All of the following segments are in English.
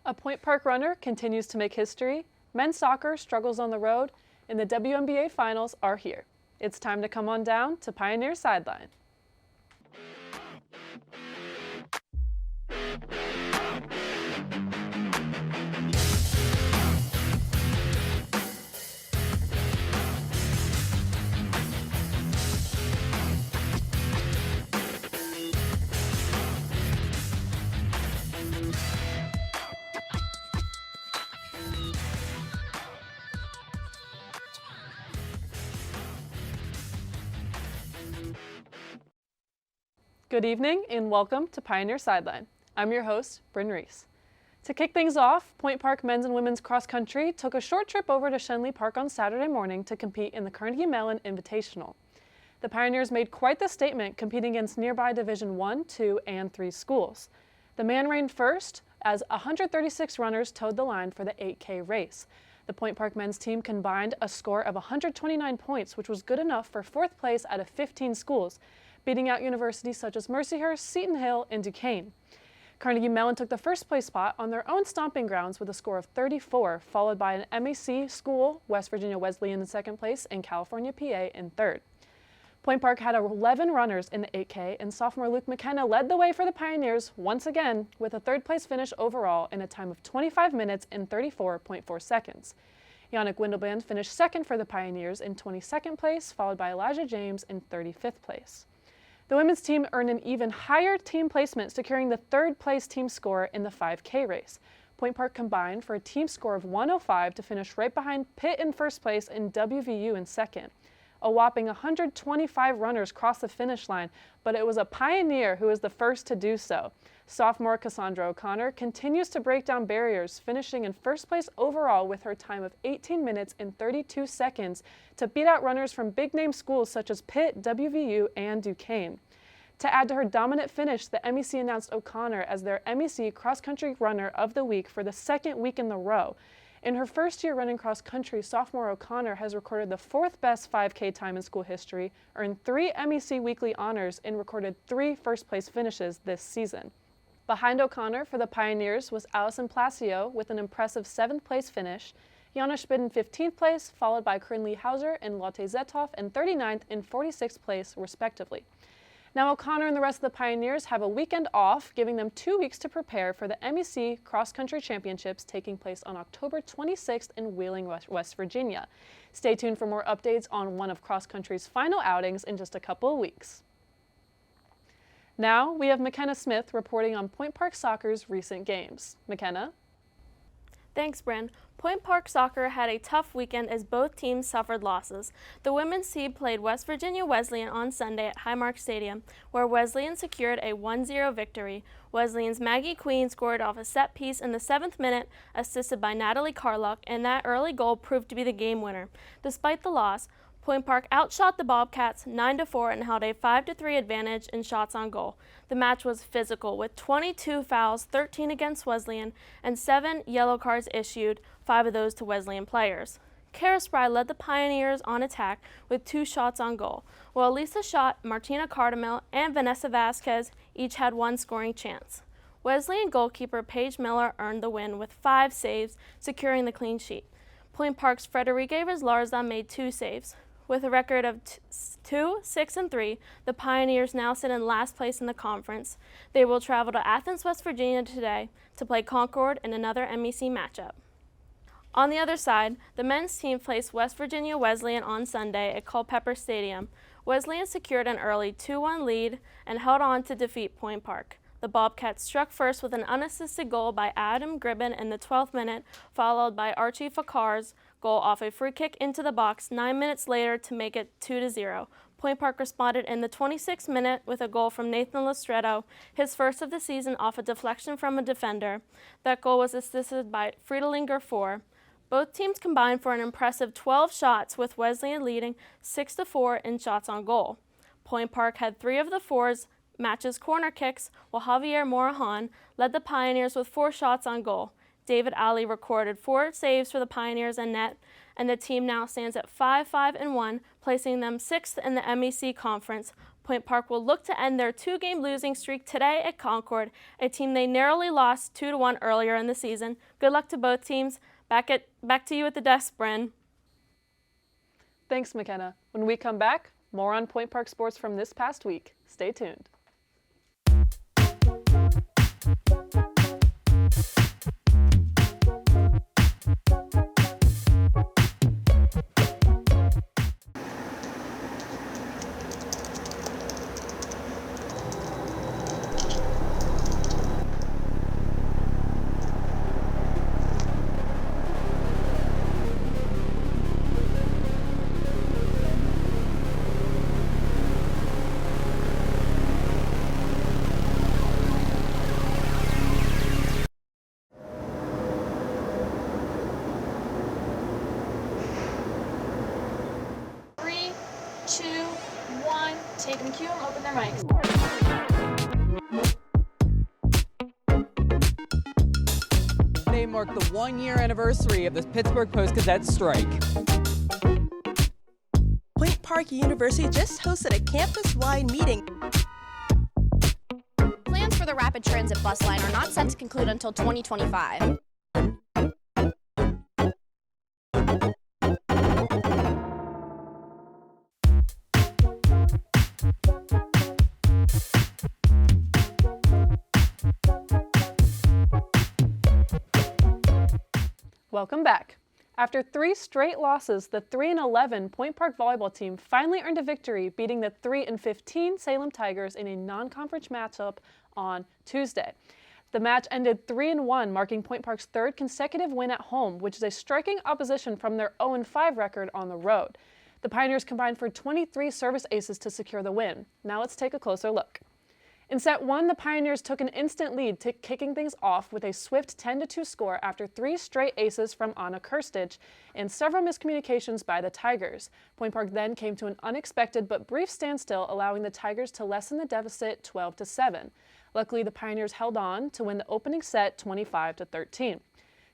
A Point Park runner continues to make history, men's soccer struggles on the road, and the WNBA finals are here. It's time to come on down to Pioneer Sideline. Good evening and welcome to Pioneer Sideline. I'm your host, Bryn Reese. To kick things off, Point Park men's and women's cross country took a short trip over to Shenley Park on Saturday morning to compete in the Carnegie Mellon Invitational. The Pioneers made quite the statement competing against nearby Division I, II, and III schools. The man reigned first as 136 runners towed the line for the 8K race. The Point Park men's team combined a score of 129 points, which was good enough for fourth place out of 15 schools, beating out universities such as Mercyhurst, Seton Hill, and Duquesne. Carnegie Mellon took the first place spot on their own stomping grounds with a score of 34, followed by an MAC school, West Virginia Wesleyan in second place, and California PA in third. Point Park had 11 runners in the 8K, and sophomore Luke McKenna led the way for the Pioneers once again with a third place finish overall in a time of 25 minutes and 34.4 seconds. Yannick Windelband finished second for the Pioneers in 22nd place, followed by Elijah James in 35th place. The women's team earned an even higher team placement, securing the third place team score in the 5K race. Point Park combined for a team score of 105 to finish right behind Pitt in first place and WVU in second. A whopping 125 runners crossed the finish line, but it was a Pioneer who was the first to do so. Sophomore Cassandra O'Connor continues to break down barriers, finishing in first place overall with her time of 18 minutes and 32 seconds to beat out runners from big-name schools such as Pitt, WVU, and Duquesne. To add to her dominant finish, the MEC announced O'Connor as their MEC cross-country runner of the week for the second week in a row. In her first year running cross-country, sophomore O'Connor has recorded the fourth best 5K time in school history, earned 3 MEC weekly honors, and recorded 3 first-place finishes this season. Behind O'Connor for the Pioneers was Allison Placio with an impressive 7th place finish, Jana Schmid in 15th place, followed by Corinne Hauser and Lotte Zetoff in 39th and 46th place, respectively. Now O'Connor and the rest of the Pioneers have a weekend off, giving them 2 weeks to prepare for the MEC Cross Country Championships taking place on October 26th in Wheeling, West Virginia. Stay tuned for more updates on one of cross country's final outings in just a couple of weeks. Now we have McKenna Smith reporting on Point Park Soccer's recent games. McKenna? Thanks, Bryn. Point Park Soccer had a tough weekend as both teams suffered losses. The women's team played West Virginia Wesleyan on Sunday at Highmark Stadium, where Wesleyan secured a 1-0 victory. Wesleyan's Maggie Queen scored off a set piece in the 7th minute, assisted by Natalie Carlock, and that early goal proved to be the game winner. Despite the loss, Point Park outshot the Bobcats 9-4 and held a 5-3 advantage in shots on goal. The match was physical, with 22 fouls, 13 against Wesleyan, and 7 yellow cards issued, 5 of those to Wesleyan players. Kara Spry led the Pioneers on attack with 2 shots on goal, while Lisa Schott, Martina Cardamel, and Vanessa Vasquez each had 1 scoring chance. Wesleyan goalkeeper Paige Miller earned the win with 5 saves, securing the clean sheet. Point Park's Frederique Rizlarza made 2 saves. With a record of 2, 6, and 3, the Pioneers now sit in last place in the conference. They will travel to Athens, West Virginia today to play Concord in another MEC matchup. On the other side, the men's team faced West Virginia Wesleyan on Sunday at Culpeper Stadium. Wesleyan secured an early 2-1 lead and held on to defeat Point Park. The Bobcats struck first with an unassisted goal by Adam Gribben in the 12th minute, followed by Archie Fakar's goal off a free kick into the box 9 minutes later to make it 2-0. Point Park responded in the 26th minute with a goal from Nathan Lestretto, his first of the season off a deflection from a defender. That goal was assisted by Friedelinger 4. Both teams combined for an impressive 12 shots, with Wesleyan leading 6-4 in shots on goal. Point Park had 3 of the 4's matches corner kicks, while Javier Morahan led the Pioneers with 4 shots on goal. David Alley recorded 4 saves for the Pioneers and net, and the team now stands at 5-5-1, placing them 6th in the MEC conference. Point Park will look to end their 2-game losing streak today at Concord, a team they narrowly lost 2-1 earlier in the season. Good luck to both teams. Back to you at the desk, Bryn. Thanks, McKenna. When we come back, more on Point Park sports from this past week. Stay tuned. Take them, cue them, open their mics. Today marked the 1-year anniversary of the Pittsburgh Post-Gazette strike. Point Park University just hosted a campus-wide meeting. Plans for the rapid transit bus line are not set to conclude until 2025. Welcome back. After 3 straight losses, the 3-11 Point Park volleyball team finally earned a victory, beating the 3-15 Salem Tigers in a non-conference matchup on Tuesday. The match ended 3-1, marking Point Park's 3rd consecutive win at home, which is a striking opposition from their 0-5 record on the road. The Pioneers combined for 23 service aces to secure the win. Now let's take a closer look. In set 1, the Pioneers took an instant lead, kicking things off with a swift 10-2 score after 3 straight aces from Anna Kirstich and several miscommunications by the Tigers. Point Park then came to an unexpected but brief standstill, allowing the Tigers to lessen the deficit 12-7. Luckily, the Pioneers held on to win the opening set 25-13.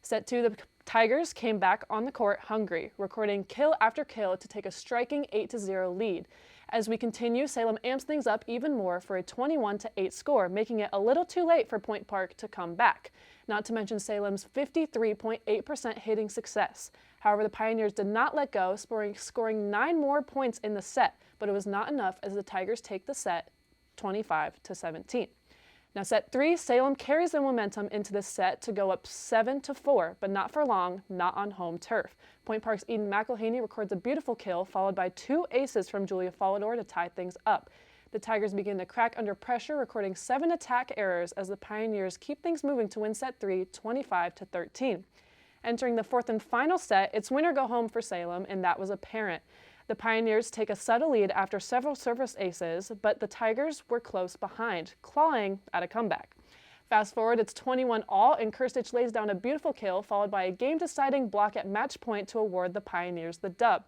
Set 2, the Tigers came back on the court hungry, recording kill after kill to take a striking 8-0 lead. As we continue, Salem amps things up even more for a 21-8 score, making it a little too late for Point Park to come back. Not to mention Salem's 53.8% hitting success. However, the Pioneers did not let go, scoring 9 more points in the set, but it was not enough as the Tigers take the set 25-17. Now set 3, Salem carries the momentum into the set to go up 7-4, but not for long, not on home turf. Point Park's Eden McElhaney records a beautiful kill, followed by 2 aces from Julia Follador to tie things up. The Tigers begin to crack under pressure, recording 7 attack errors as the Pioneers keep things moving to win set 3, 25-13. Entering the 4th and final set, it's win or go home for Salem, and that was apparent. The Pioneers take a subtle lead after several service aces, but the Tigers were close behind, clawing at a comeback. Fast forward, it's 21-all, and Kirstich lays down a beautiful kill, followed by a game-deciding block at match point to award the Pioneers the dub.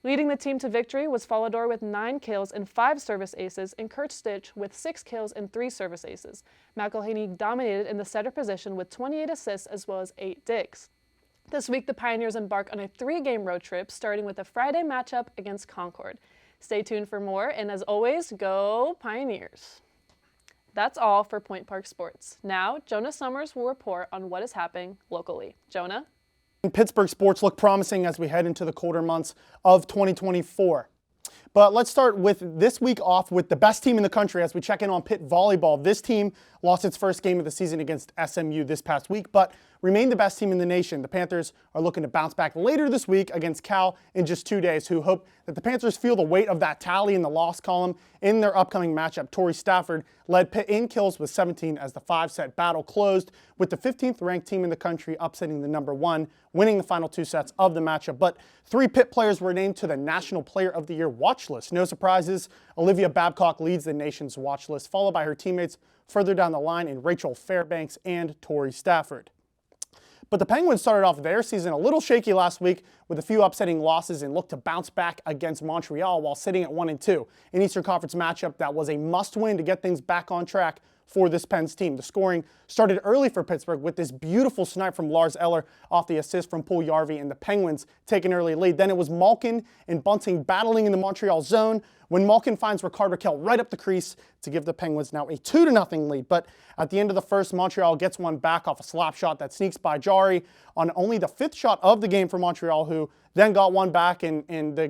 Leading the team to victory was Follador with 9 kills and 5 service aces, and Kirstich with 6 kills and 3 service aces. McElhaney dominated in the setter position with 28 assists as well as 8 digs. This week, the Pioneers embark on a 3-game road trip, starting with a Friday matchup against Concord. Stay tuned for more, and as always, go Pioneers! That's all for Point Park Sports. Now, Jonah Summers will report on what is happening locally. Jonah? Pittsburgh sports look promising as we head into the colder months of 2024. But let's start with this week off with the best team in the country as we check in on Pitt volleyball. This team lost its first game of the season against SMU this past week, but remained the best team in the nation. The Panthers are looking to bounce back later this week against Cal in just 2 days, who hope that the Panthers feel the weight of that tally in the loss column in their upcoming matchup. Tori Stafford led Pitt in kills with 17 as the 5-set battle closed, with the 15th ranked team in the country upsetting the number 1, winning the final 2 sets of the matchup. But 3 Pitt players were named to the National Player of the Year watch list. No surprises, Olivia Babcock leads the nation's watch list, followed by her teammates further down the line in Rachel Fairbanks and Tori Stafford. But the Penguins started off their season a little shaky last week with a few upsetting losses and looked to bounce back against Montreal while sitting at 1-2. An Eastern Conference matchup that was a must-win to get things back on track for this Pens team. The scoring started early for Pittsburgh with this beautiful snipe from Lars Eller off the assist from Puljujärvi, and the Penguins take an early lead. Then it was Malkin and Bunting battling in the Montreal zone when Malkin finds Rickard Rakell right up the crease to give the Penguins now a 2-0 lead. But at the end of the first, Montreal gets one back off a slap shot that sneaks by Jari on only the 5th shot of the game for Montreal, who then got one back and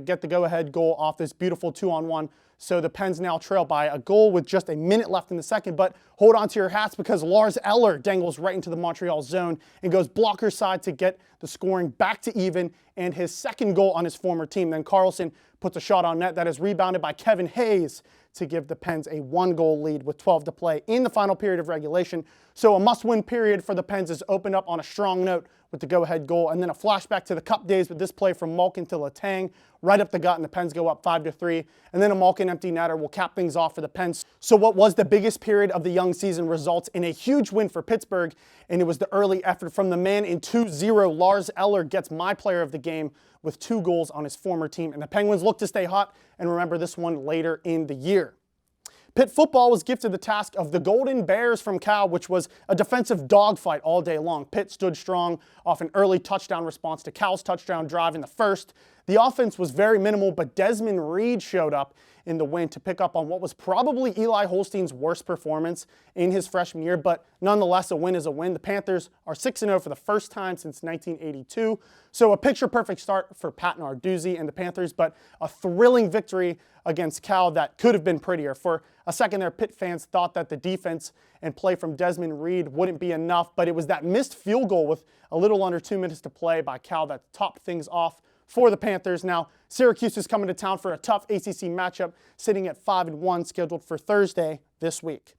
get the go-ahead goal off this beautiful 2-on-1. So the Pens now trail by a goal with just a minute left in the second, but hold on to your hats because Lars Eller dangles right into the Montreal zone and goes blocker side to get the scoring back to even and his second goal on his former team. Then Carlson puts a shot on net that is rebounded by Kevin Hayes to give the Pens a 1-goal lead with 12 to play in the final period of regulation. So a must-win period for the Pens is opened up on a strong note with the go-ahead goal, and then a flashback to the Cup days with this play from Malkin to Letang, right up the gut, and the Pens go up 5-3, and then a Malkin empty netter will cap things off for the Pens. So what was the biggest period of the young season results in a huge win for Pittsburgh, and it was the early effort from the man in 2-0. Lars Eller gets my player of the game with 2 goals on his former team, and the Penguins look to stay hot and remember this one later in the year. Pitt football was gifted the task of the Golden Bears from Cal, which was a defensive dogfight all day long. Pitt stood strong off an early touchdown response to Cal's touchdown drive in the first. The offense was very minimal, but Desmond Reed showed up in the win to pick up on what was probably Eli Holstein's worst performance in his freshman year, but nonetheless, a win is a win. The Panthers are 6-0 for the first time since 1982, so a picture-perfect start for Pat Narduzzi and the Panthers, but a thrilling victory against Cal that could have been prettier. For a second there, Pitt fans thought that the defense and play from Desmond Reed wouldn't be enough, but it was that missed field goal with a little under 2 minutes to play by Cal that topped things off for the Panthers. Now, Syracuse is coming to town for a tough ACC matchup, sitting at 5-1, scheduled for Thursday this week.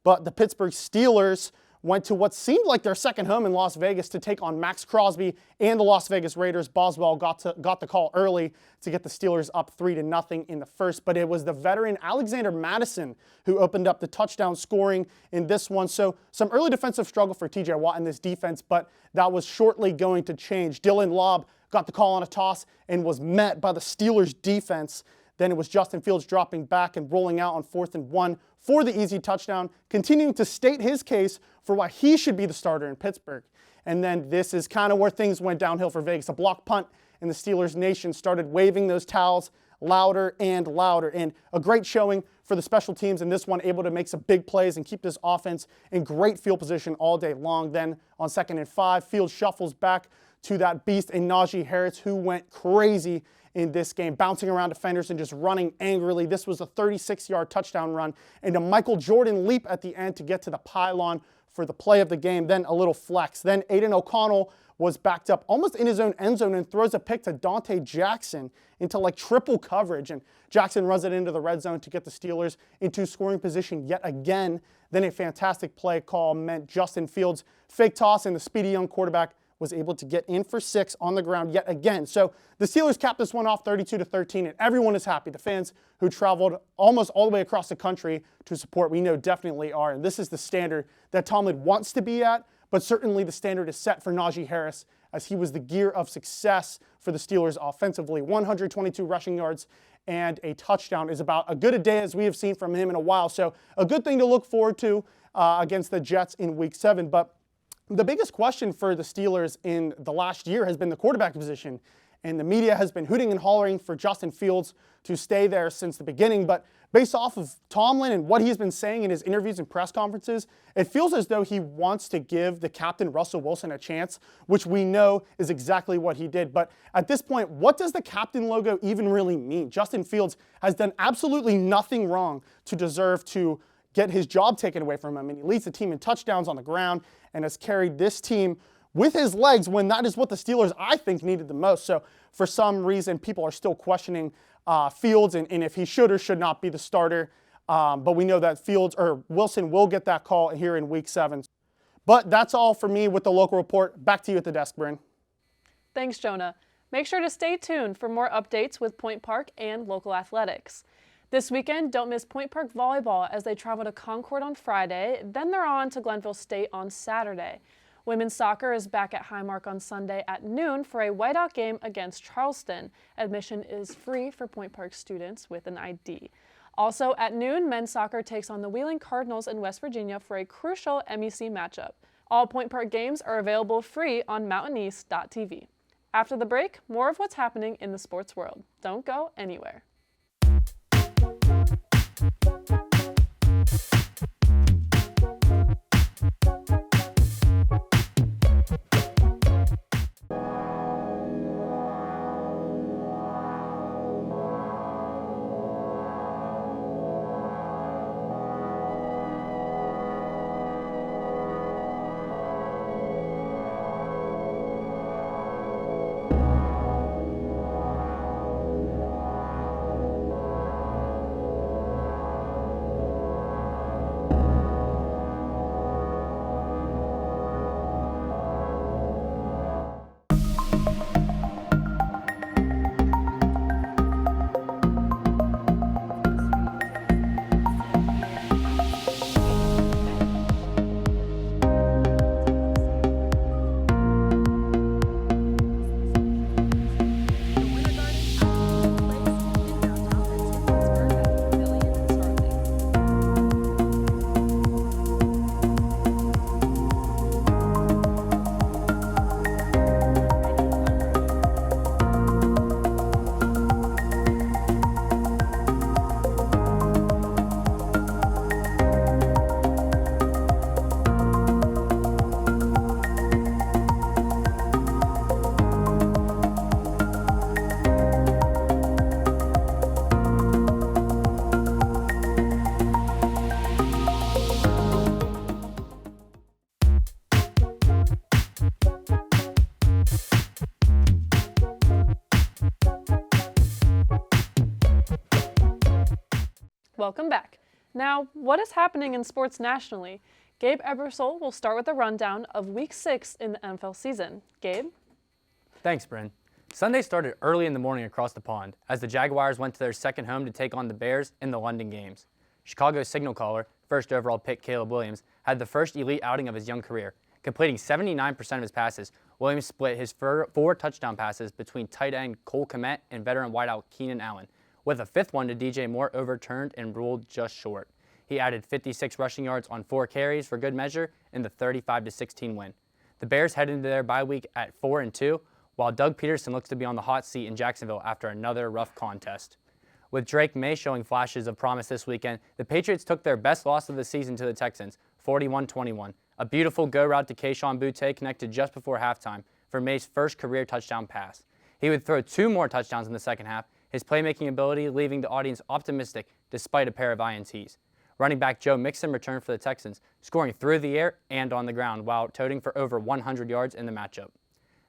But the Pittsburgh Steelers went to what seemed like their second home in Las Vegas to take on Max Crosby and the Las Vegas Raiders. Boswell got the call early to get the Steelers up 3-0 in the first, but it was the veteran Alexander Madison who opened up the touchdown scoring in this one. So some early defensive struggle for TJ Watt in this defense, but that was shortly going to change. Dylan Lobb got the call on a toss and was met by the Steelers defense. Then it was Justin Fields dropping back and rolling out on 4th and 1 for the easy touchdown, continuing to state his case for why he should be the starter in Pittsburgh. And then this is kind of where things went downhill for Vegas. A block punt, and the Steelers nation started waving those towels louder and louder. And a great showing for the special teams in this one, able to make some big plays and keep this offense in great field position all day long. Then on 2nd and 5, Fields shuffles back to that beast in Najee Harris, who went crazy in this game, bouncing around defenders and just running angrily. This was a 36-yard touchdown run and a Michael Jordan leap at the end to get to the pylon for the play of the game. Then a little flex. Then Aiden O'Connell was backed up almost in his own end zone and throws a pick to Dante Jackson into like triple coverage. And Jackson runs it into the red zone to get the Steelers into scoring position yet again. Then a fantastic play call meant Justin Fields' fake toss and the speedy young quarterback was able to get in for 6 on the ground yet again. So the Steelers capped this one off 32-13, and everyone is happy. The fans who traveled almost all the way across the country to support, we know definitely are. And this is the standard that Tomlin wants to be at, but certainly the standard is set for Najee Harris, as he was the gear of success for the Steelers offensively. 122 rushing yards and a touchdown is about as good a day as we have seen from him in a while. So a good thing to look forward to against the Jets in Week 7. But the biggest question for the Steelers in the last year has been the quarterback position, and the media has been hooting and hollering for Justin Fields to stay there since the beginning. But based off of Tomlin and what he's been saying in his interviews and press conferences, it feels as though he wants to give the captain Russell Wilson a chance, which we know is exactly what he did. But at this point, what does the captain logo even really mean? Justin Fields has done absolutely nothing wrong to deserve to get his job taken away from him, and he leads the team in touchdowns on the ground and has carried this team with his legs when that is what the Steelers, I think, needed the most. So for some reason, people are still questioning Fields and if he should or should not be the starter. But we know that Wilson will get that call here in Week 7. But that's all for me with the local report. Back to you at the desk, Bryn. Thanks, Jonah. Make sure to stay tuned for more updates with Point Park and local athletics. This weekend, don't miss Point Park volleyball as they travel to Concord on Friday. Then they're on to Glenville State on Saturday. Women's soccer is back at Highmark on Sunday at noon for a whiteout game against Charleston. Admission is free for Point Park students with an ID. Also at noon, men's soccer takes on the Wheeling Cardinals in West Virginia for a crucial MEC matchup. All Point Park games are available free on mountaineast.tv. After the break, more of what's happening in the sports world. Don't go anywhere. Welcome back. Now, what is happening in sports nationally? Gabe Ebersol will start with a rundown of Week 6 in the NFL season. Gabe? Thanks, Bryn. Sunday started early in the morning across the pond as the Jaguars went to their second home to take on the Bears in the London games. Chicago signal caller, first overall pick Caleb Williams, had the first elite outing of his young career. Completing 79% of his passes, Williams split his four touchdown passes between tight end Cole Kmet and veteran wideout Keenan Allen, with a fifth one to DJ Moore overturned and ruled just short. He added 56 rushing yards on 4 carries for good measure in the 35-16 win. The Bears head into their bye week at 4-2, while Doug Peterson looks to be on the hot seat in Jacksonville after another rough contest. With Drake May showing flashes of promise this weekend, the Patriots took their best loss of the season to the Texans, 41-21. A beautiful go route to Kayshon Boutte connected just before halftime for May's first career touchdown pass. He would throw 2 more touchdowns in the second half, his playmaking ability leaving the audience optimistic despite a pair of INTs. Running back Joe Mixon returned for the Texans, scoring through the air and on the ground while toting for over 100 yards in the matchup.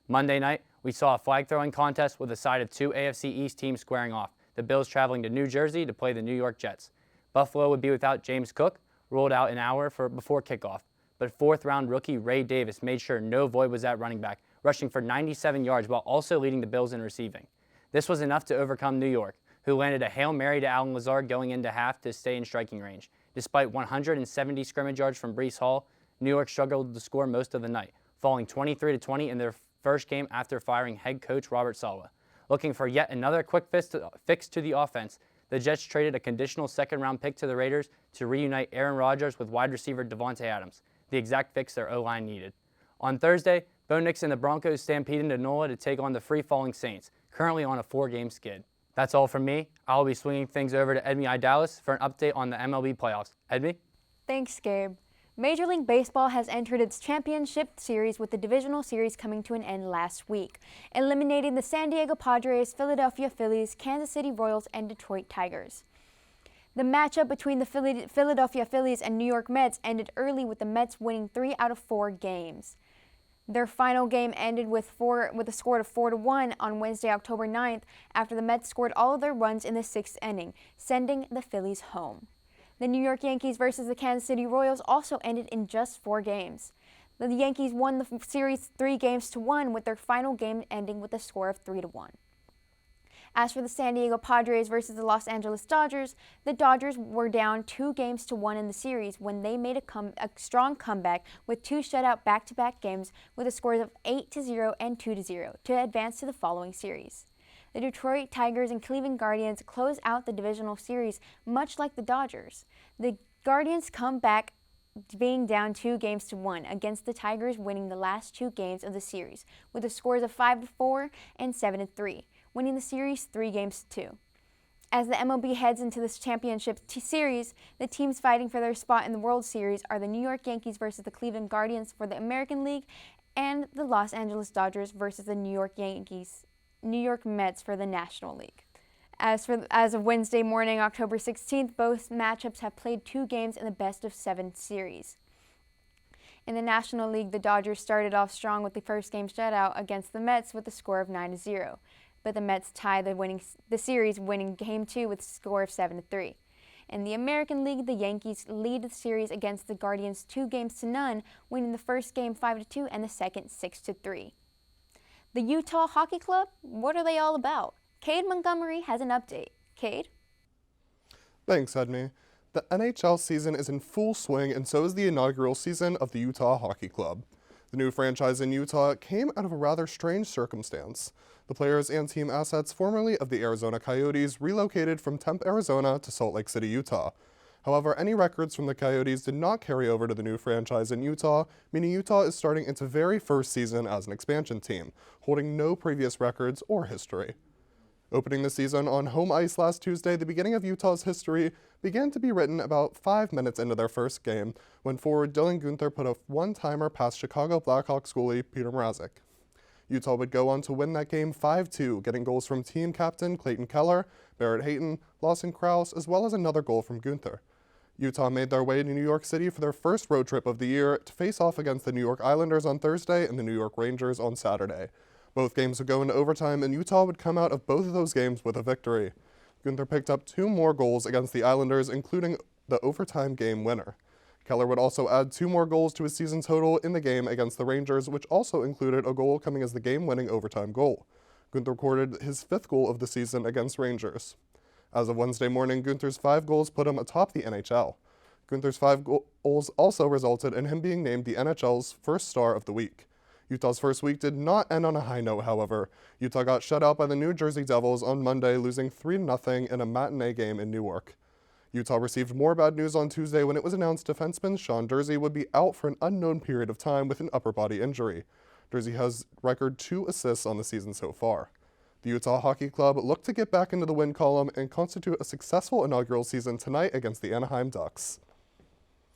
Monday night, we saw a flag-throwing contest with a side of 2 AFC East teams squaring off, the Bills traveling to New Jersey to play the New York Jets. Buffalo would be without James Cook, ruled out an hour before kickoff, but 4th-round rookie Ray Davis made sure no void was at running back, rushing for 97 yards while also leading the Bills in receiving. This was enough to overcome New York, who landed a Hail Mary to Allen Lazard going into half to stay in striking range. Despite 170 scrimmage yards from Breece Hall, New York struggled to score most of the night, falling 23-20 in their first game after firing head coach Robert Saleh. Looking for yet another quick fix to the offense, the Jets traded a conditional second-round pick to the Raiders to reunite Aaron Rodgers with wide receiver Devontae Adams, the exact fix their O-line needed. On Thursday, Bo Nix and the Broncos stampeded to NOLA to take on the free-falling Saints, currently on a 4-game skid. That's all from me. I'll be swinging things over to Edmie Idalis for an update on the MLB playoffs. Edmie? Thanks, Gabe. Major League Baseball has entered its championship series with the divisional series coming to an end last week, eliminating the San Diego Padres, Philadelphia Phillies, Kansas City Royals, and Detroit Tigers. The matchup between the Philadelphia Phillies and New York Mets ended early with the Mets winning 3 out of 4 games. Their final game ended with a score of 4-1 on Wednesday, October 9th, after the Mets scored all of their runs in the 6th inning, sending the Phillies home. The New York Yankees versus the Kansas City Royals also ended in just 4 games. The Yankees won the series 3-1 with their final game ending with a score of 3-1. As for the San Diego Padres versus the Los Angeles Dodgers, the Dodgers were down 2-1 in the series when they made a strong comeback with 2 shutout back-to-back games with the scores of 8-0 and 2-0 to advance to the following series. The Detroit Tigers and Cleveland Guardians close out the divisional series, much like the Dodgers. The Guardians come back being down 2-1 against the Tigers, winning the last 2 games of the series with the scores of 5-4 and 7-3, winning the series 3-2. As the MLB heads into this championship series, the teams fighting for their spot in the World Series are the New York Yankees versus the Cleveland Guardians for the American League, and the Los Angeles Dodgers versus the New York Mets for the National League. As of Wednesday morning, October 16th, both matchups have played 2 games in the best-of-7 series. In the National League, the Dodgers started off strong with the first game shutout against the Mets with a score of 9-0. But the Mets tied the series, winning Game 2 with a score of 7-3. In the American League, the Yankees lead the series against the Guardians 2-0, winning the first game 5-2 and the second 6-3. The Utah Hockey Club, what are they all about? Cade Montgomery has an update. Cade? Thanks, Edney. The NHL season is in full swing, and so is the inaugural season of the Utah Hockey Club. The new franchise in Utah came out of a rather strange circumstance. The players and team assets formerly of the Arizona Coyotes relocated from Tempe, Arizona to Salt Lake City, Utah. However, any records from the Coyotes did not carry over to the new franchise in Utah, meaning Utah is starting its very first season as an expansion team, holding no previous records or history. Opening the season on home ice last Tuesday, the beginning of Utah's history began to be written about 5 minutes into their first game, when forward Dylan Guenther put a one-timer past Chicago Blackhawks goalie Peter Mrazek. Utah would go on to win that game 5-2, getting goals from team captain Clayton Keller, Barrett Hayton, Lawson Krause, as well as another goal from Guenther. Utah made their way to New York City for their first road trip of the year to face off against the New York Islanders on Thursday and the New York Rangers on Saturday. Both games would go into overtime, and Utah would come out of both of those games with a victory. Guenther picked up 2 more goals against the Islanders, including the overtime game winner. Keller would also add 2 more goals to his season total in the game against the Rangers, which also included a goal coming as the game-winning overtime goal. Guenther recorded his 5th goal of the season against Rangers. As of Wednesday morning, Guenther's 5 goals put him atop the NHL. Guenther's 5 goals also resulted in him being named the NHL's first star of the week. Utah's first week did not end on a high note, however. Utah got shut out by the New Jersey Devils on Monday, losing 3-0 in a matinee game in Newark. Utah received more bad news on Tuesday when it was announced defenseman Sean Durzi would be out for an unknown period of time with an upper body injury. Durzi has record 2 assists on the season so far. The Utah Hockey Club looked to get back into the win column and constitute a successful inaugural season tonight against the Anaheim Ducks.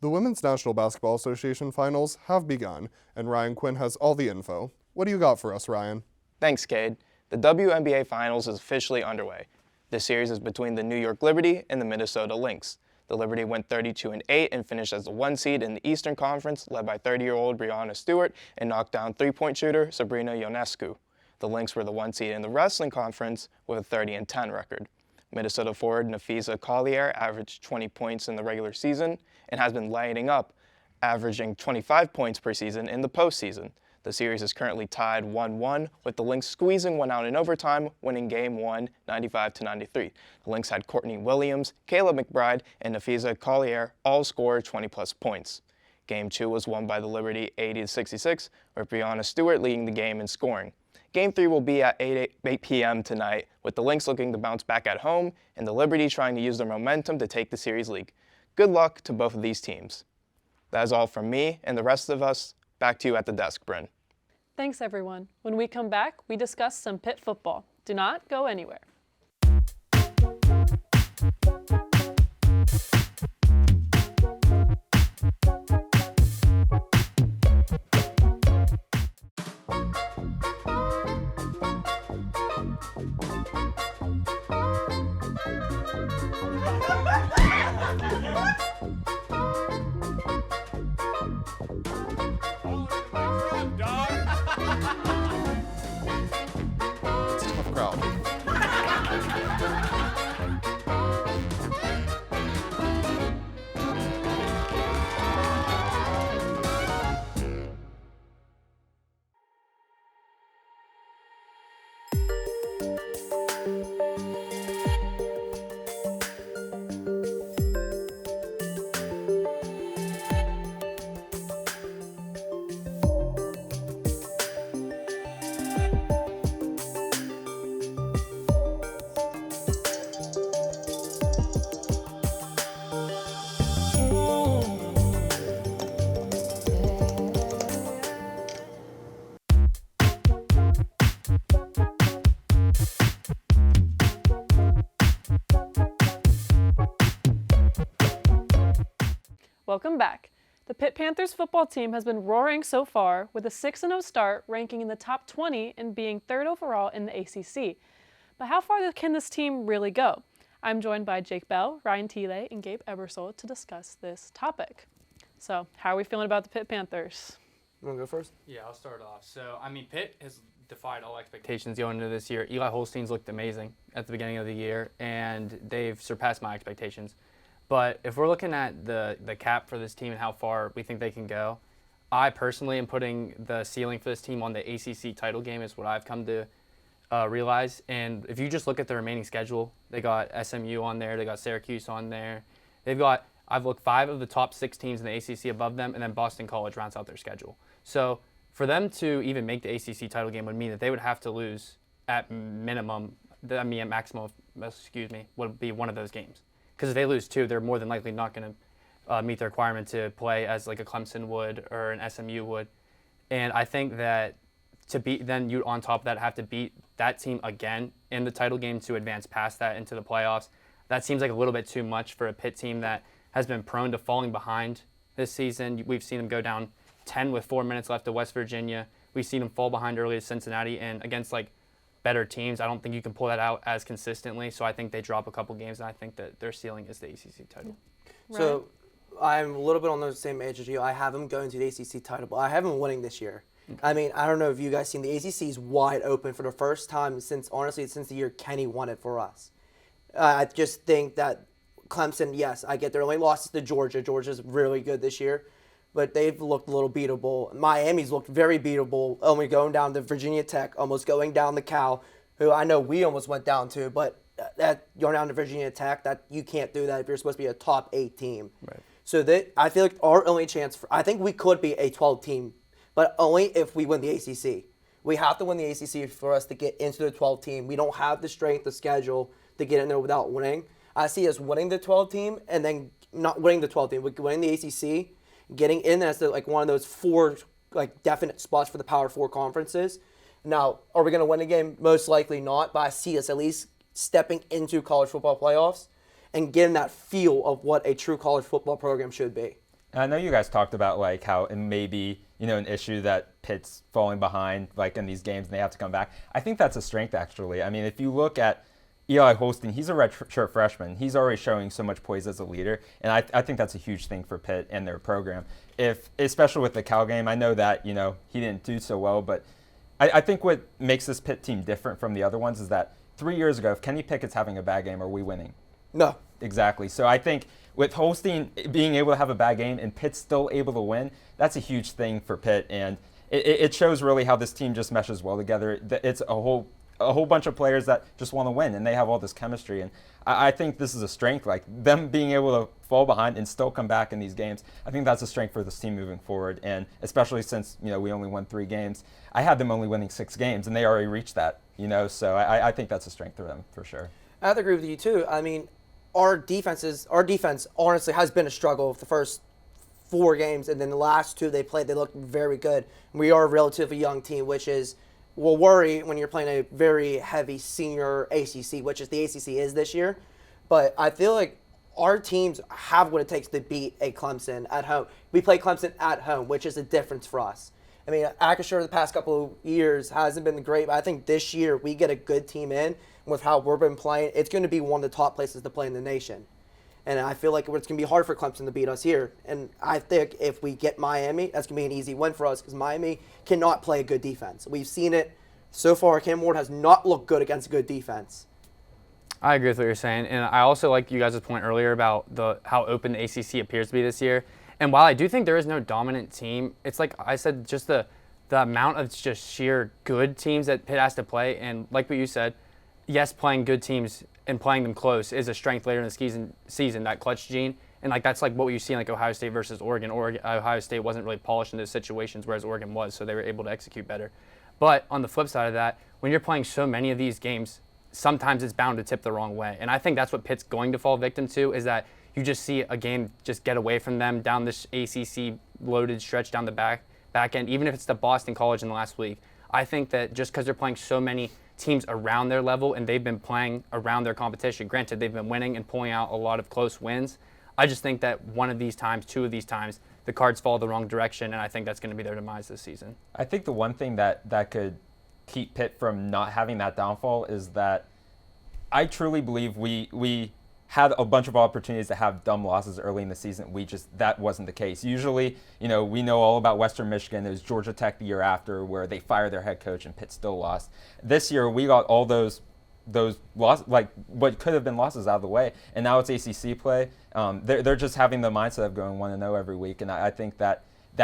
The Women's National Basketball Association finals have begun, and Ryan Quinn has all the info. What do you got for us, Ryan? Thanks, Cade. The WNBA Finals is officially underway. This series is between the New York Liberty and the Minnesota Lynx. The Liberty went 32-8 and finished as the 1 seed in the Eastern Conference, led by 30-year-old Breanna Stewart and knocked down 3-point shooter Sabrina Ionescu. The Lynx were the 1 seed in the Wrestling Conference with a 30-10 record. Minnesota forward Nafisa Collier averaged 20 points in the regular season and has been lighting up, averaging 25 points per season in the postseason. The series is currently tied 1-1, with the Lynx squeezing one out in overtime, winning Game 1, 95-93. The Lynx had Courtney Williams, Kayla McBride, and Nafisa Collier all score 20-plus points. Game 2 was won by the Liberty 80-66, with Breanna Stewart leading the game in scoring. Game 3 will be at 8 p.m. tonight, with the Lynx looking to bounce back at home and the Liberty trying to use their momentum to take the series lead. Good luck to both of these teams. That is all from me and the rest of us. Back to you at the desk, Bryn. Thanks, everyone. When we come back, we discuss some Pitt football. Do not go anywhere. It's a tough crowd. Welcome back. The Pitt Panthers football team has been roaring so far with a 6-0 start, ranking in the top 20 and being 3rd overall in the ACC. But how far can this team really go? I'm joined by Jake Bell, Ryan Thiele, and Gabe Ebersole to discuss this topic. So, how are we feeling about the Pitt Panthers? You want to go first? Yeah, I'll start off. So, Pitt has defied all expectations going into this year. Eli Holstein's looked amazing at the beginning of the year, and they've surpassed my expectations. But if we're looking at the cap for this team and how far we think they can go, I personally am putting the ceiling for this team on the ACC title game is what I've come to realize. And if you just look at the remaining schedule, they got SMU on there, they got Syracuse on there. I've looked 5 of the top 6 teams in the ACC above them, and then Boston College rounds out their schedule. So for them to even make the ACC title game would mean that they would have to lose at maximum, would be one of those games. Because if they lose 2, they're more than likely not going to meet the requirement to play as like a Clemson would or an SMU would. And I think that to beat, then you on top of that have to beat that team again in the title game to advance past that into the playoffs. That seems like a little bit too much for a Pitt team that has been prone to falling behind this season. We've seen them go down 10 with 4 minutes left to West Virginia. We've seen them fall behind early to Cincinnati, and against like better teams, I don't think you can pull that out as consistently. So I think they drop a couple games, and I think that their ceiling is the ACC title. So I'm a little bit on the same page as you. I have them going to the ACC title, but I have them winning this year. I mean, I don't know if you guys seen the ACC is wide open for the first time since the year Kenny won it for us. I just think that Clemson, yes, I get their only losses to Georgia. Georgia's really good this year, but they've looked a little beatable. Miami's looked very beatable, only going down to Virginia Tech, almost going down to Cal, who I know we almost went down to, but that going down to Virginia Tech, that you can't do that if you're supposed to be a top 8 team. Right. So I feel like our only chance, I think we could be a 12 team, but only if we win the ACC. We have to win the ACC for us to get into the 12 team. We don't have the strength of schedule to get in there without winning. I see us winning the 12 team and then not winning the 12 team, but winning the ACC, getting in as like one of those 4 like definite spots for the Power 4 conferences. Now, are we going to win a game? Most likely not, but I see us at least stepping into college football playoffs and getting that feel of what a true college football program should be. I know you guys talked about like how it may be, an issue that Pitt's falling behind like in these games and they have to come back. I think that's a strength actually. I mean, if you look at Eli Holstein, he's a redshirt freshman. He's already showing so much poise as a leader, and I think that's a huge thing for Pitt and their program. Especially with the Cal game, I know that he didn't do so well, but I think what makes this Pitt team different from the other ones is that 3 years ago, if Kenny Pickett's having a bad game, are we winning? No. Exactly. So I think with Holstein being able to have a bad game and Pitt still able to win, that's a huge thing for Pitt, and it shows really how this team just meshes well together. It's a whole bunch of players that just want to win, and they have all this chemistry. And I think this is a strength, like them being able to fall behind and still come back in these games. I think that's a strength for this team moving forward, and especially since we only won 3 games. I had them only winning 6 games, and they already reached that. So I think that's a strength for them for sure. I have to agree with you too. I mean, our defense honestly has been a struggle the first 4 games, and then the last 2 they played, they looked very good. We are a relatively young team, which will worry when you're playing a very heavy senior ACC, which is the ACC is this year. But I feel like our teams have what it takes to beat a Clemson at home. We play Clemson at home, which is a difference for us. I mean, Acrisure the past couple of years hasn't been great, but I think this year we get a good team in with how we've been playing. It's going to be one of the top places to play in the nation. And I feel like it's going to be hard for Clemson to beat us here. And I think if we get Miami, that's going to be an easy win for us because Miami cannot play a good defense. We've seen it so far. Cam Ward has not looked good against a good defense. I agree with what you're saying. And I also like you guys' point earlier about how open the ACC appears to be this year. And while I do think there is no dominant team, it's like I said, just the amount of just sheer good teams that Pitt has to play. And like what you said, yes, playing good teams and playing them close is a strength later in the season, that clutch gene. And like that's like what you see in like Ohio State versus Oregon. Ohio State wasn't really polished in those situations, whereas Oregon was, so they were able to execute better. But on the flip side of that, when you're playing so many of these games, sometimes it's bound to tip the wrong way. And I think that's what Pitt's going to fall victim to, is that you just see a game just get away from them down this ACC loaded stretch down the back end, even if it's the Boston College in the last week. I think that just because they're playing so many teams around their level and they've been playing around their competition, granted they've been winning and pulling out a lot of close wins, I just think that one of these times, two of these times, the Cards fall the wrong direction, and I think that's going to be their demise this season. I think the one thing that could keep Pitt from not having that downfall is that I truly believe we had a bunch of opportunities to have dumb losses early in the season. That wasn't the case. Usually, we know all about Western Michigan. It was Georgia Tech the year after where they fired their head coach and Pitt still lost. This year, we got all those losses, like what could have been losses, out of the way, and now it's ACC play. They're just having the mindset of going 1-0 every week, and I think that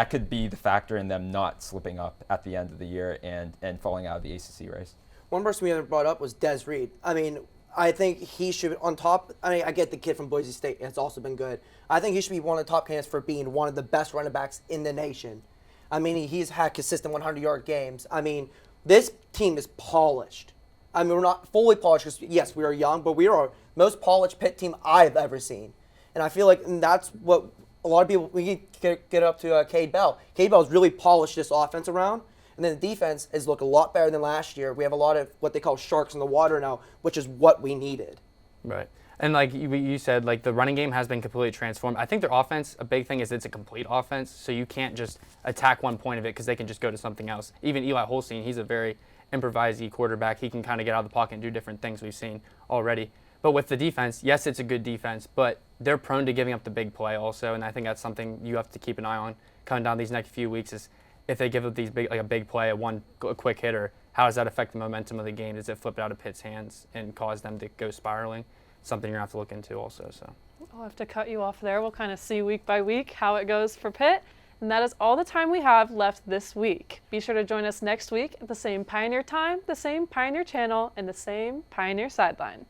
could be the factor in them not slipping up at the end of the year and falling out of the ACC race. One person we haven't brought up was Des Reed. I mean, I think he should, on top, I get the kid from Boise State, it's also been good. I think he should be one of the top candidates for being one of the best running backs in the nation. I mean, he's had consistent 100-yard games. I mean, this team is polished. I mean, we're not fully polished because, yes, we are young, but we are most polished Pitt team I've ever seen. And I feel like that's what a lot of people, we get up to Cade Bell. Cade Bell's really polished this offense around. And then the defense has looked a lot better than last year. We have a lot of what they call sharks in the water now, which is what we needed. Right. And like you said, like the running game has been completely transformed. I think their offense, a big thing is it's a complete offense, so you can't just attack one point of it because they can just go to something else. Even Eli Holstein, he's a very improvised quarterback. He can kind of get out of the pocket and do different things we've seen already. But with the defense, yes, it's a good defense, but they're prone to giving up the big play also, and I think that's something you have to keep an eye on coming down these next few weeks is if they give up these big, like a big play, a quick hitter, how does that affect the momentum of the game? Does it flip it out of Pitt's hands and cause them to go spiraling? Something you're going to have to look into also. So I'll have to cut you off there. We'll kind of see week by week how it goes for Pitt. And that is all the time we have left this week. Be sure to join us next week at the same Pioneer time, the same Pioneer channel, and the same Pioneer Sideline.